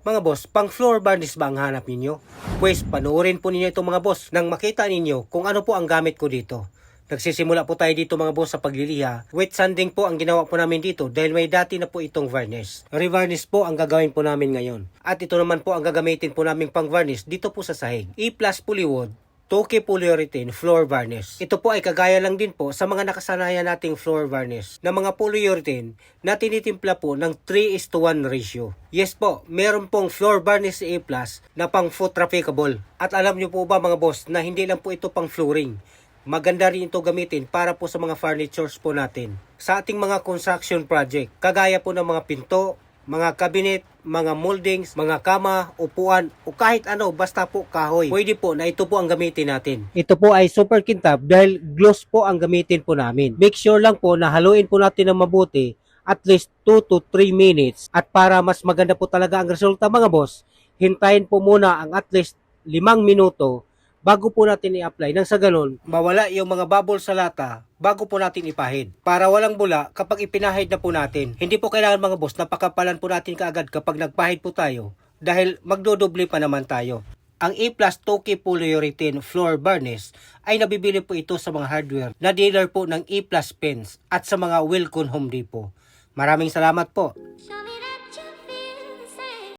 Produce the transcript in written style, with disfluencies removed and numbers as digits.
Mga boss, pang floor varnish ba ang hanap ninyo? Pues panoorin po ninyo ito mga boss nang makita ninyo kung ano po ang gamit ko dito. Nagsisimula po tayo dito mga boss sa pagliliha. Wet sanding po ang ginawa po namin dito dahil may dati na po itong varnish. Revarnish po ang gagawin po namin ngayon. At ito naman po ang gagamitin po namin pang varnish dito po sa sahig. E-Plus Polywood 2K Polyurethane Floor Varnish. Ito po ay kagaya lang din po sa mga nakasanayan nating floor varnish na mga polyurethane na tinitimpla po ng 3:1 ratio. Yes po, meron pong floor varnish A+ na pang foot trafficable. At alam nyo po ba mga boss na hindi lang po ito pang flooring. Maganda rin ito gamitin para po sa mga furnitures po natin. Sa ating mga construction project, kagaya po ng mga pinto, mga cabinet, mga moldings, mga kama, upuan, o kahit ano, basta po kahoy. Pwede po na ito po ang gamitin natin. Ito po ay super kintab dahil gloss po ang gamitin po namin. Make sure lang po na haluin po natin ng mabuti at least 2 to 3 minutes. At para mas maganda po talaga ang resulta mga boss, hintayin po muna ang at least 5 minuto bago po natin i-apply. Nang sa ganun, mawala yung mga bubble sa lata bago po natin ipahid. Para walang bula kapag ipinahid na po natin. Hindi po kailangan mga boss na pakapalan po natin kaagad kapag nagpahid po tayo dahil magdodoble pa naman tayo. Ang E+ 2K Polyurethane Floor Varnish ay nabibili po ito sa mga hardware na dealer po ng E+ Pens at sa mga Wilcon Home Depot. Maraming salamat po.